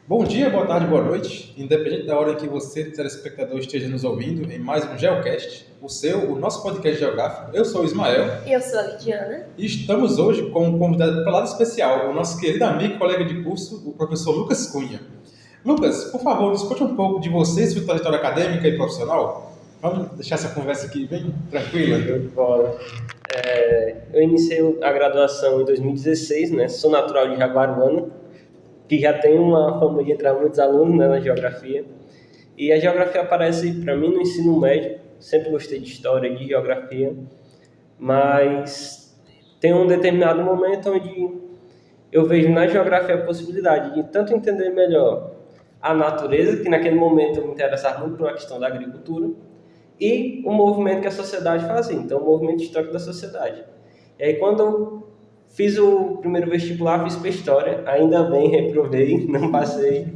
Bom dia, boa tarde, boa noite, independente da hora em que você, telespectador, esteja nos ouvindo, em mais um GeoCast, o nosso podcast geográfico. Eu sou o Ismael. E eu sou a Lidiana. E estamos hoje com um convidado para lá especial, o nosso querido amigo e colega de curso, o professor Lucas Cunha. Lucas, por favor, nos conte um pouco de você, sua trajetória acadêmica e profissional. Vamos deixar essa conversa aqui bem tranquila. Bom, eu iniciei a graduação em 2016, né? Sou natural de Jaguaruana, que já tem uma fama de entrar muitos alunos, né, na geografia. E a geografia aparece para mim no ensino médio. Sempre gostei de história, de geografia, mas tem um determinado momento onde eu vejo na geografia a possibilidade de tanto entender melhor a natureza, que naquele momento eu me interessava muito pela questão da agricultura, e o movimento que a sociedade fazia, então o movimento histórico da sociedade. E aí quando eu fiz o primeiro vestibular, fiz para História, ainda bem, reprovei, não passei,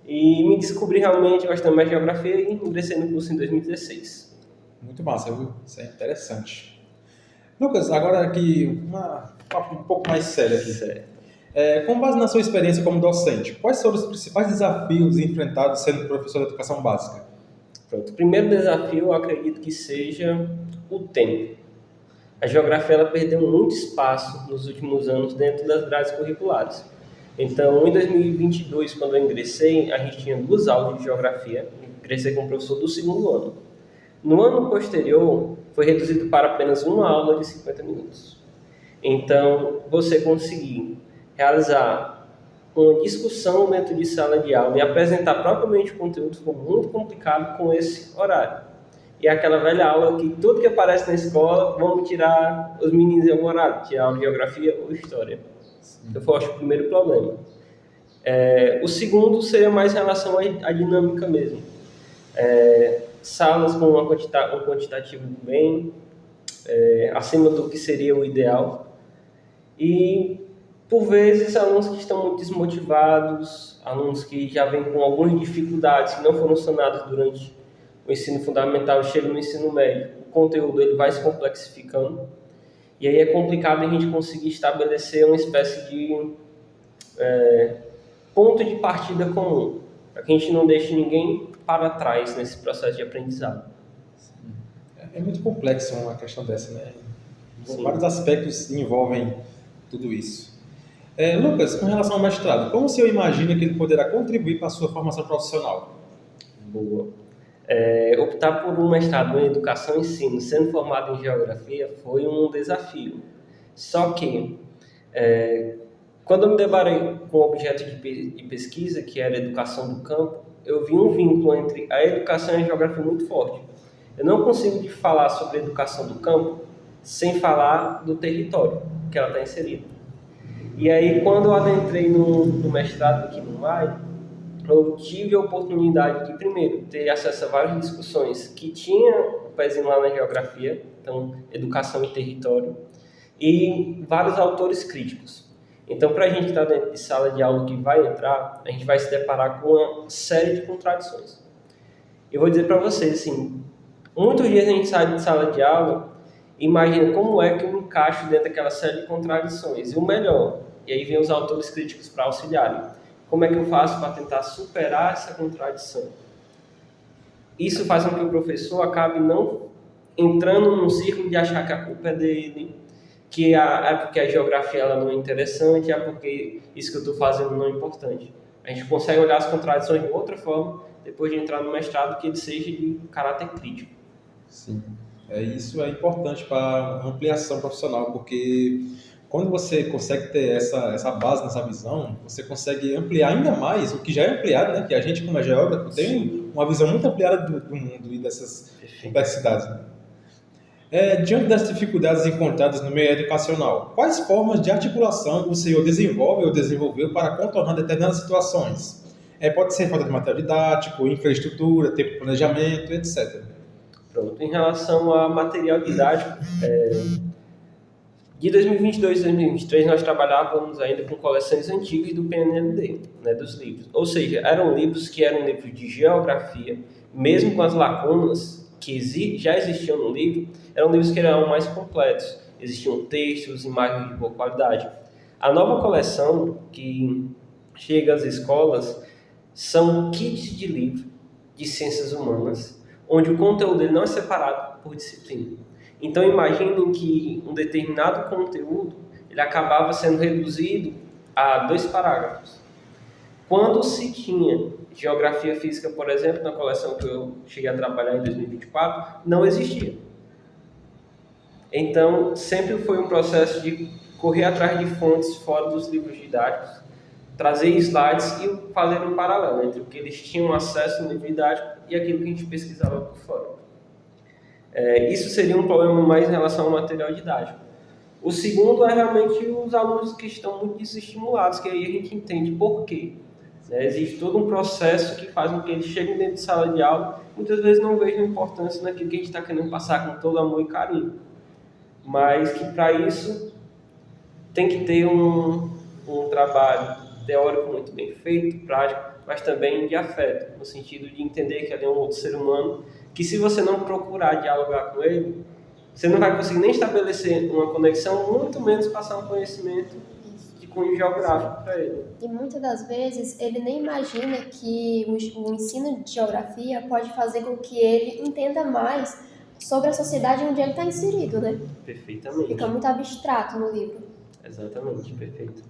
e me descobri realmente gostando mais de Geografia e ingressei no curso em 2016. Muito massa, viu? Isso é interessante. Lucas, agora aqui, um pouco mais sério aqui. Certo. Com base na sua experiência como docente, quais foram os principais desafios enfrentados sendo professor de educação básica? Pronto. O primeiro desafio, eu acredito que seja o tempo. A geografia ela perdeu muito espaço nos últimos anos dentro das grades curriculares. Então, em 2022, quando eu ingressei, a gente tinha 2 aulas de geografia. Ingressei como professor do segundo ano. No ano posterior, foi reduzido para apenas uma aula de 50 minutos. Então, você conseguir realizar uma discussão dentro de sala de aula e apresentar propriamente o conteúdo ficou muito complicado com esse horário. E é aquela velha aula que tudo que aparece na escola, vamos tirar os meninos em algum horário, tirar aula de geografia ou história. Então foi, acho, o primeiro problema. O segundo seria mais em relação à dinâmica mesmo. Salas com um quantitativo bem acima do que seria o ideal. E, por vezes, alunos que estão muito desmotivados, alunos que já vêm com algumas dificuldades que não foram sanadas durante o ensino fundamental, chega no ensino médio, o conteúdo ele vai se complexificando, e aí é complicado a gente conseguir estabelecer uma espécie de ponto de partida comum, para que a gente não deixe ninguém para trás nesse processo de aprendizado. É muito complexo uma questão dessa, né? Sim. Vários aspectos envolvem tudo isso. Lucas, com relação ao mestrado, como o senhor imagina que ele poderá contribuir para a sua formação profissional? Boa. Optar por um mestrado em Educação e Ensino, sendo formado em Geografia, foi um desafio. Só que, quando eu me deparei com o objeto de pesquisa, que era a educação do campo, eu vi um vínculo entre a educação e a geografia muito forte. Eu não consigo falar sobre a educação do campo sem falar do território que ela está inserida. E aí, quando eu adentrei no mestrado aqui no MAI, eu tive a oportunidade de, primeiro, ter acesso a várias discussões que tinham o pezinho lá na geografia, então, educação e território, e vários autores críticos. Então, para a gente que está dentro de sala de aula que vai entrar, a gente vai se deparar com uma série de contradições. Eu vou dizer para vocês, assim, muitos dias a gente sai de sala de aula e imagina como é que eu me encaixo dentro daquela série de contradições. E o melhor, e aí vem os autores críticos para auxiliarem. Como é que eu faço para tentar superar essa contradição? Isso faz com que o professor acabe não entrando num círculo de achar que a culpa é dele, que é porque a geografia ela não é interessante, é porque isso que eu estou fazendo não é importante. A gente consegue olhar as contradições de outra forma, depois de entrar no mestrado, que ele seja de caráter crítico. Sim, isso é importante para a ampliação profissional, porque quando você consegue ter essa base, nessa visão, você consegue ampliar ainda mais o que já é ampliado, né? Que a gente, como é geógrafo, tem uma visão muito ampliada do mundo e dessas complexidades. Diante das dificuldades encontradas no meio educacional, quais formas de articulação o senhor desenvolve ou desenvolveu para contornar determinadas situações? Pode ser falta de material didático, infraestrutura, tempo de planejamento, etc. Pronto. Em relação a material didático, de 2022 a 2023 nós trabalhávamos ainda com coleções antigas do PNLD, né, dos livros. Ou seja, eram livros de geografia, mesmo com as lacunas que já existiam no livro, eram livros que eram mais completos. Existiam textos, imagens de boa qualidade. A nova coleção que chega às escolas, são kits de livro de ciências humanas, onde o conteúdo dele não é separado por disciplina. Então imaginem que um determinado conteúdo ele acabava sendo reduzido a 2 parágrafos. Quando se tinha geografia física, por exemplo, na coleção que eu cheguei a trabalhar em 2024, não existia. Então, sempre foi um processo de correr atrás de fontes fora dos livros didáticos, trazer slides e fazer um paralelo entre o que eles tinham acesso no livro didático e aquilo que a gente pesquisava por fora. Isso seria um problema mais em relação ao material didático. O segundo é realmente os alunos que estão muito desestimulados, que aí a gente entende por quê. Existe todo um processo que faz com que eles cheguem dentro de sala de aula, muitas vezes não vejam importância naquilo que a gente está querendo passar com todo amor e carinho. Mas que para isso tem que ter um trabalho teórico muito bem feito, prático, mas também de afeto, no sentido de entender que ele é um outro ser humano, que se você não procurar dialogar com ele, você não vai conseguir nem estabelecer uma conexão, muito menos passar um conhecimento de cunho geográfico para ele. E muitas das vezes ele nem imagina que o ensino de geografia pode fazer com que ele entenda mais sobre a sociedade onde ele está inserido, né? Perfeitamente. Fica muito abstrato no livro. Exatamente, perfeito.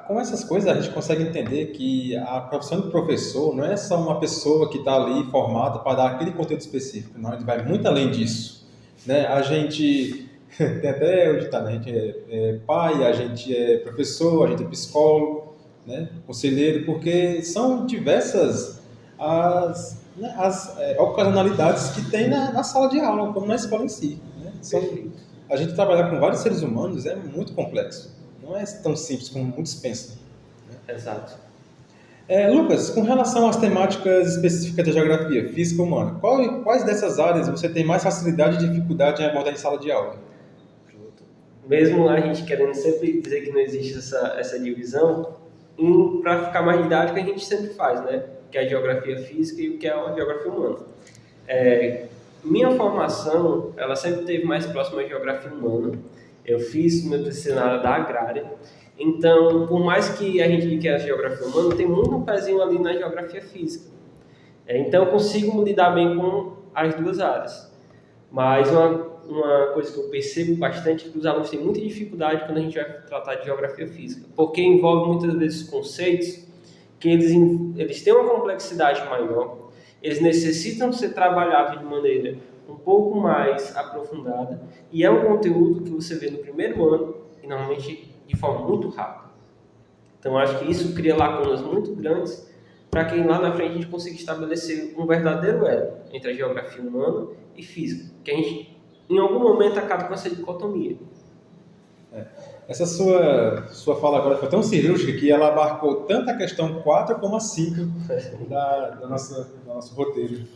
Com essas coisas a gente consegue entender que a profissão de professor não é só uma pessoa que está ali formada para dar aquele conteúdo específico, não, ele vai muito além disso, né? A gente tem até o ditado, a gente é pai, a gente é professor, a gente é psicólogo, né? Conselheiro, porque são diversas as ocasionalidades que tem na sala de aula, como na escola em si, né? A gente trabalhar com vários seres humanos é muito complexo. Não é tão simples como muitos pensam. Né? Exato. Lucas, com relação às temáticas específicas da geografia, física e humana, quais dessas áreas você tem mais facilidade e dificuldade em abordar em sala de aula? Mesmo a gente querendo sempre dizer que não existe essa divisão, para ficar mais didático a gente sempre faz, né? Que é a geografia física e o que é a geografia humana. Minha formação, ela sempre esteve mais próxima à geografia humana. Eu fiz meu TCC na área da agrária. Então, por mais que a gente diga que é a geografia humana, tem muito um pezinho ali na geografia física. Então, eu consigo lidar bem com as duas áreas. Mas uma coisa que eu percebo bastante é que os alunos têm muita dificuldade quando a gente vai tratar de geografia física, porque envolve muitas vezes conceitos que eles têm uma complexidade maior, eles necessitam ser trabalhados de maneira um pouco mais aprofundada, e é um conteúdo que você vê no primeiro ano e normalmente de forma muito rápida. Então acho que isso cria lacunas muito grandes para que lá na frente a gente consiga estabelecer um verdadeiro elo entre a geografia humana e física, que a gente em algum momento acaba com essa dicotomia. Essa sua fala agora foi tão cirúrgica que ela abarcou tanto a questão 4 como a 5 do nosso roteiro.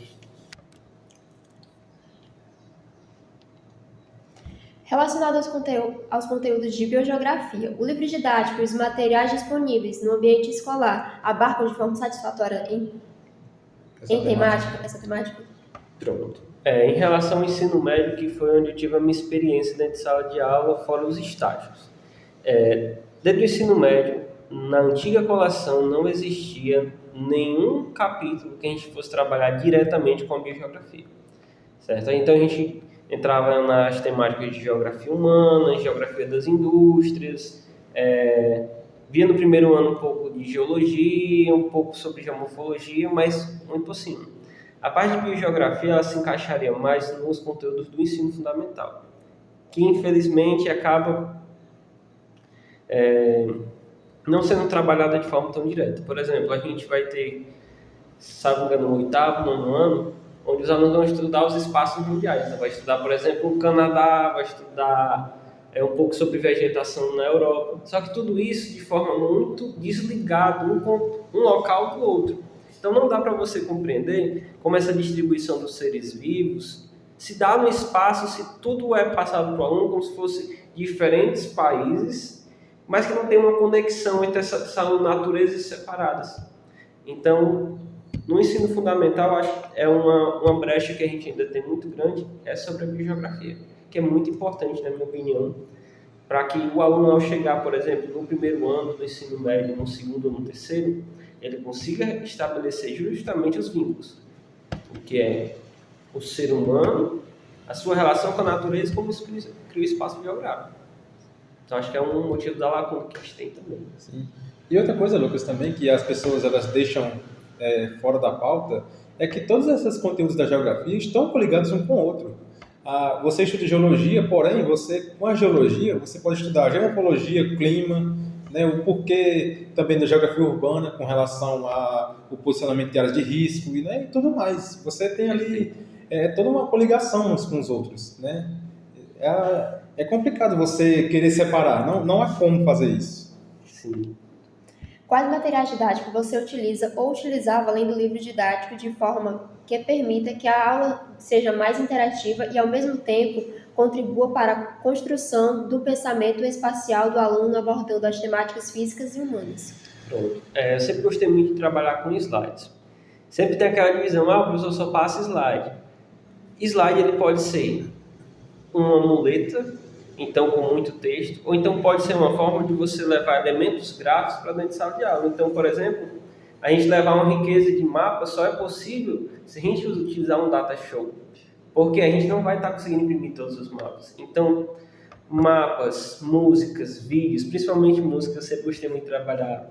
Relacionado aos conteúdos de biogeografia, o livro didático e os materiais disponíveis no ambiente escolar abarcam de forma satisfatória essa temática? Pronto. Em relação ao ensino médio, que foi onde eu tive a minha experiência dentro de sala de aula, fora os estágios. Dentro do ensino médio, na antiga coleção não existia nenhum capítulo que a gente fosse trabalhar diretamente com a biogeografia. Certo? Então a gente entrava nas temáticas de geografia humana, geografia das indústrias, via no primeiro ano um pouco de geologia, um pouco sobre geomorfologia, mas muito por cima. A parte de biogeografia ela se encaixaria mais nos conteúdos do ensino fundamental, que infelizmente acaba não sendo trabalhada de forma tão direta. Por exemplo, a gente vai ter, sabe, no 8º, 9º ano, onde os alunos vão estudar os espaços mundiais. Então, vai estudar, por exemplo, o Canadá, vai estudar um pouco sobre vegetação na Europa. Só que tudo isso de forma muito desligada, um local do outro. Então não dá para você compreender como essa distribuição dos seres vivos se dá no espaço, se tudo é passado para o aluno como se fosse diferentes países, mas que não tem uma conexão entre essas naturezas separadas. Então, no ensino fundamental, acho que é uma brecha que a gente ainda tem muito grande, é sobre a biogeografia, que é muito importante, na minha opinião, para que o aluno, ao chegar, por exemplo, no primeiro ano do ensino médio, no segundo ou no terceiro, ele consiga estabelecer justamente os vínculos, o que é o ser humano, a sua relação com a natureza, como isso cria o espaço geográfico. Então, acho que é um motivo da lacuna que a gente tem também. Sim. E outra coisa, Lucas, também que as pessoas elas deixam fora da pauta é que todos esses conteúdos da geografia estão coligados um com o outro. Você estuda geologia, porém, com a geologia, você pode estudar geomorfologia, clima, né, o porquê também da geografia urbana com relação ao posicionamento de áreas de risco e tudo mais. Você tem ali toda uma coligação uns com os outros. Né? É complicado você querer separar, não há como fazer isso. Sim. Quais materiais didáticos você utiliza ou utilizava além do livro didático de forma que permita que a aula seja mais interativa e, ao mesmo tempo, contribua para a construção do pensamento espacial do aluno abordando as temáticas físicas e humanas? Pronto. Eu sempre gostei muito de trabalhar com slides. Sempre tem aquela divisão, o professor só passa slide. Slide ele pode ser uma muleta, então com muito texto, ou então pode ser uma forma de você levar elementos gráficos para dentro de sala de aula. Então, por exemplo, a gente levar uma riqueza de mapas só é possível se a gente utilizar um data show, porque a gente não vai estar conseguindo imprimir todos os mapas. Então, mapas, músicas, vídeos, principalmente músicas, eu sempre gostei muito de trabalhar.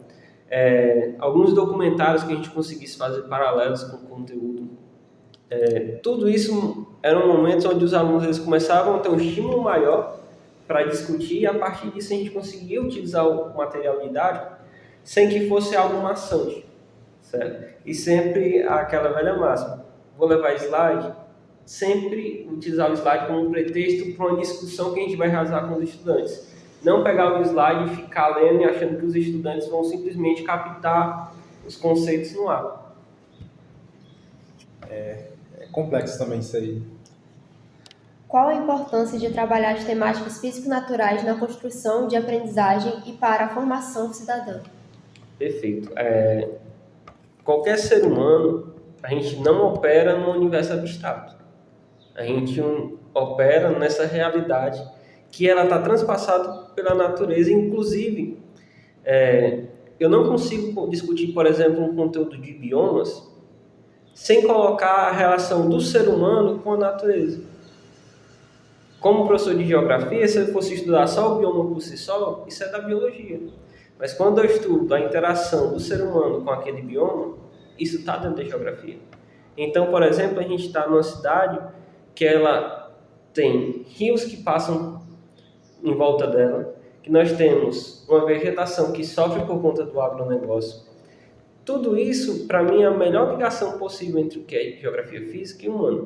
Alguns documentários que a gente conseguisse fazer paralelos com o conteúdo. Tudo isso eram momentos onde os alunos eles começavam a ter um estímulo maior para discutir, e a partir disso a gente conseguia utilizar o material didático sem que fosse algo maçante, certo? E sempre aquela velha máxima, vou levar slide, sempre utilizar o slide como um pretexto para uma discussão que a gente vai realizar com os estudantes. Não pegar o slide e ficar lendo e achando que os estudantes vão simplesmente captar os conceitos no ar. É complexo também isso aí. Qual a importância de trabalhar as temáticas físico-naturais na construção de aprendizagem e para a formação cidadã? Perfeito. Qualquer ser humano, a gente não opera no universo abstrato. A gente opera nessa realidade que ela está transpassada pela natureza. Inclusive, eu não consigo discutir, por exemplo, um conteúdo de biomas sem colocar a relação do ser humano com a natureza. Como professor de geografia, se eu fosse estudar só o bioma por si só, isso é da biologia. Mas quando eu estudo a interação do ser humano com aquele bioma, isso está dentro da geografia. Então, por exemplo, a gente está numa cidade que ela tem rios que passam em volta dela, que nós temos uma vegetação que sofre por conta do agronegócio. Tudo isso, para mim, é a melhor ligação possível entre o que é geografia física e humana.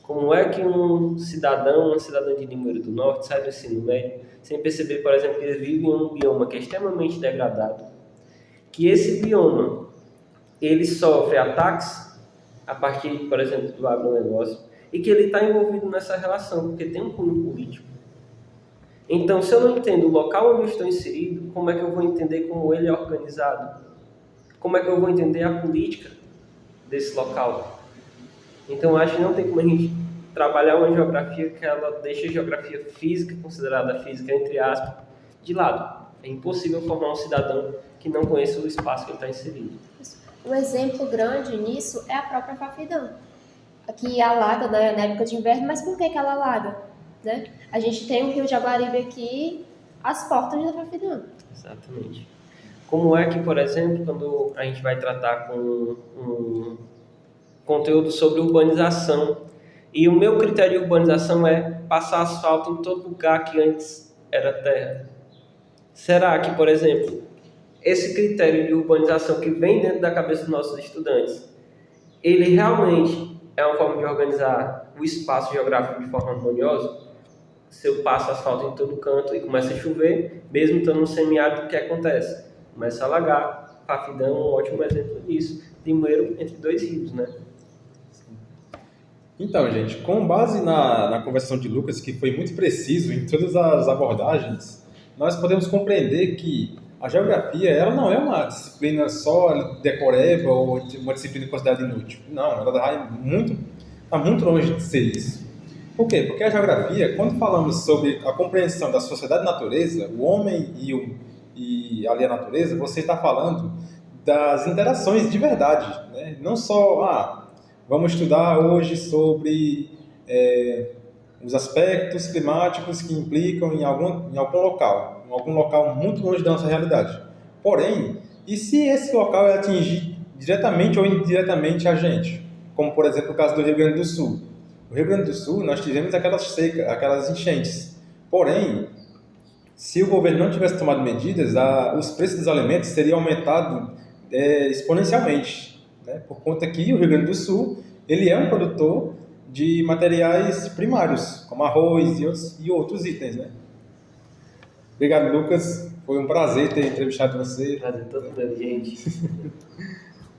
Como é que um cidadão, uma cidadã de Limoeiro do Norte sai do ensino médio sem perceber, por exemplo, que ele vive em um bioma que é extremamente degradado, que esse bioma ele sofre ataques a partir, por exemplo, do agronegócio, e que ele está envolvido nessa relação, porque tem um cunho político. Então, se eu não entendo o local onde eu estou inserido, como é que eu vou entender como ele é organizado? Como é que eu vou entender a política desse local? Então, acho que não tem como a gente trabalhar uma geografia que ela deixe a geografia física, considerada física, entre aspas, de lado. É impossível formar um cidadão que não conheça o espaço que ele está inserido. Um exemplo grande nisso é a própria Fafidã, que alaga na época de inverno, mas por que ela alaga? Né? A gente tem o Rio Jaguaribe aqui, às portas da Fafidã. Exatamente. Como é que, por exemplo, quando a gente vai tratar com um conteúdo sobre urbanização, e o meu critério de urbanização é passar asfalto em todo lugar que antes era terra. Será que, por exemplo, esse critério de urbanização que vem dentro da cabeça dos nossos estudantes, ele realmente é uma forma de organizar o espaço geográfico de forma harmoniosa? Se eu passo asfalto em todo canto e começa a chover, mesmo estando no semiárido, o que acontece? Começa a alagar. Fafidã é um ótimo exemplo disso. Limoeiro entre dois rios, né? Então, gente, com base na conversação de Lucas, que foi muito preciso em todas as abordagens, nós podemos compreender que a geografia ela não é uma disciplina só decoreba ou uma disciplina considerada inútil. Não, ela está muito longe de ser isso. Por quê? Porque a geografia, quando falamos sobre a compreensão da sociedade e natureza, o homem e ali a natureza, você está falando das interações de verdade, né? Não só, vamos estudar hoje sobre os aspectos climáticos que implicam em algum local muito longe da nossa realidade. Porém, e se esse local atingir diretamente ou indiretamente a gente? Como, por exemplo, o caso do Rio Grande do Sul. No Rio Grande do Sul, nós tivemos aquelas secas, aquelas enchentes. Porém, se o governo não tivesse tomado medidas, os preços dos alimentos teriam aumentado exponencialmente, né? Por conta que o Rio Grande do Sul ele é um produtor de materiais primários, como arroz e outros itens, né? Obrigado, Lucas. Foi um prazer ter entrevistado você. Prazer todo meu, gente.